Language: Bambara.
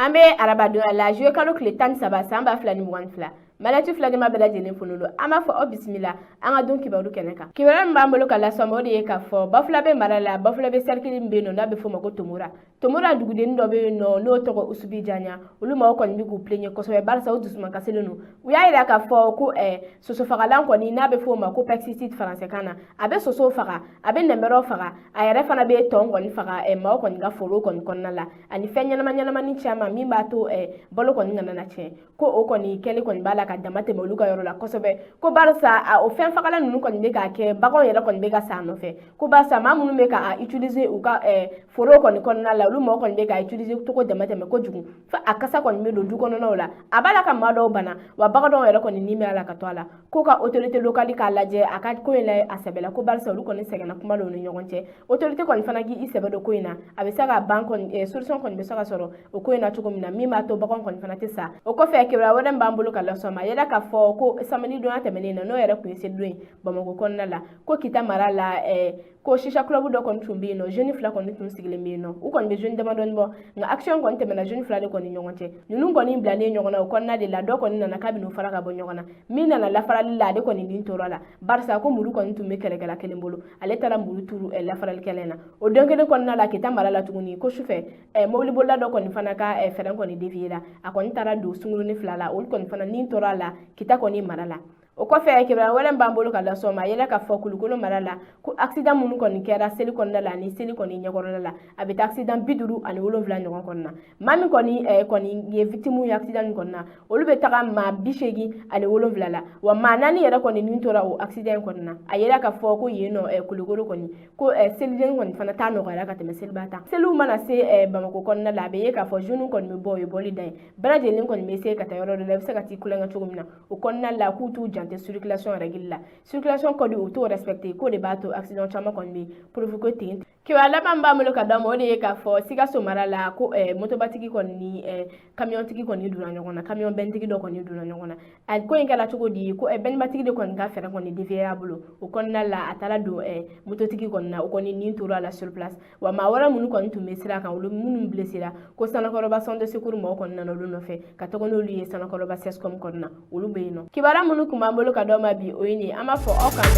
An bɛ arabadonya la juillet kalo tile 13 san 2022 Malatu fila de ma bɛɛ lajɛlen fonolo an b'a fɔ aw bisimila an ka don kibaru kɛnɛ kan kibaru min b'an bolo ka lasɔm o de ye k'a fɔ Bafulabe mara la Bafulabe cercle min bɛ yen nɔ n'a bɛ fɔ o ma ko Tomora dugudennin dɔ bɛ yen nɔ n'o tɔgɔ Usubi Janya olu maaw kɔni bɛ k'u plaignent kosɛbɛ barisa u dusuma kasilen don u y'a jira k'a fɔ ko sosofagalan kɔni n'a bɛ fɔ o ma ko pesticide français na a bɛ sosow faga a bɛ nɛmɛrɛw faga a yɛrɛ fana bɛ tɔn kɔni faga maaw kɔni ka foro kɔni kɔnɔna la ani fɛn ɲɛnama caman min b'a to balo kɔni kana na tiɲɛ ko o kɔni kɛli kɔni b'a la ka dama tɛmɛ olu ka yɔrɔ la kosɛbɛ ko barisa o fɛn fagalan ninnu kɔni bɛ k'a kɛ baganw yɛrɛ kɔni bɛ ka sa nɔfɛ ko barisa maa minnu bɛ ka utiliser u ka foro kɔni kɔnɔna la olu maaw kɔni bɛ ka utiliser cogo dama tɛmɛ kojugu fo a kasa kɔni bɛ don du kɔnɔnaw la a b'a la ka maa dɔw bana wa bagan dɔw yɛrɛ kɔni ni bɛ ala ka to a la ko ka autorité locale k'a lajɛ a ka ko in la a sɛbɛla ko barisa olu kɔni sɛgɛnna kuma dɔw ni ɲɔgɔn cɛ autorité kɔni fana k'i sɛbɛ don ko in na a bɛ se ka ban kɔni solution kɔni bɛ se ka sɔrɔ o ko in na cogo min na min b'a to bagan kɔni fana tɛ sa o kɔfɛ kibaruya wɛrɛ b'an bolo ka lasɔn ma yɛrɛ k'a fɔ ko samedi donya tɛmɛnen na n'o yɛrɛ kun ye selidon ye Bamako kɔnɔna la ko Kita mara la ko shisha club dɔ kɔni tun bɛ yen nɔ jeune fila kɔni tun sigilen bɛ yen nɔ u kɔni bɛ jeune damadɔni bɔ nka action kɔni tɛmɛna jeune fila de kɔni ɲɔgɔn cɛ ninnu kɔni bilalen ɲɔgɔn na o kɔnɔna de la dɔ kɔni nana k'a bɛ n'u fara ka bɔ ɲɔgɔn na min nana lafarali la ale kɔni nin tora la barisa ko muru kɔni tun bɛ kɛlɛkɛla kelen bolo ale taara muru turu lafaralikɛla in na o don kelen kɔnɔna la Kita mara la tuguni ko sufɛ mobili bolila dɔ kɔni fana ka fɛrɛn kɔni dévier la a kɔni taara don sungurunin fila la olu kɔni fana nin tora la Kita kɔni mara la o kɔfɛ kibaruya wɛrɛ b'an bolo ka lasɔn ma yɛlɛ k'a fɔ Kulukoro mara la ko accident minnu kɔni kɛra seli kɔnɔna la ani seli kɔni ɲɛkɔrɔla la a bɛ taa accident 57 ɲɔgɔn kɔnɔ na maa min kɔni ye victime ye accident in kɔnɔ na olu bɛ taga maa 87 la wa maa 4 yɛrɛ kɔni nin tora o accident in kɔnɔ na a yɛlɛ k'a fɔ ko yen nɔ Kulukoro kɔni ko seliden kɔni fana t'a nɔgɔyara ka tɛmɛ seliba ta seliw mana se Bamako kɔnɔna la a bɛ ye k'a fɔ jeunes kɔni bɛ bɔ o ye bɔli da ye bɛɛ lajɛlen kɔni bɛ se ka taa yɔrɔ dɔ la i bɛ se ka t'i kulonkɛ cogo min na o kɔnɔna la k'u t'u janto circulation règle la circulation code u t'o respecter ko de b'a to accident caman kɔni bɛ provoquer ten kibaruya laban b'an bolo ka d'a ma o de ye k'a fɔ Sikaso mara la ko motobatigi kɔni ni kamiyɔntigi kɔni donna ɲɔgɔn na kamiyɔn bɛntigi dɔ kɔni donna ɲɔgɔn na a ko in kɛra cogo di ko bɛnbatigi de kɔni ka fɛɛrɛ kɔni dévier a bolo o kɔnɔna la a taara don mototigi kɔni na o kɔni nin tora a la sur place wa maa wɛrɛ minnu kɔni tun bɛ sira kan olu minnu blessera ko Sanakɔrɔba centre de secours mɔgɔw kɔni nana olu nɔfɛ ka taga n'olu ye Sanakɔrɔba CSCOM kɔni na olu bɛ yen nɔ kibaruya minnu tun b'an bolo ka d'aw ma bi o ye nin an b'a fɔ aw kan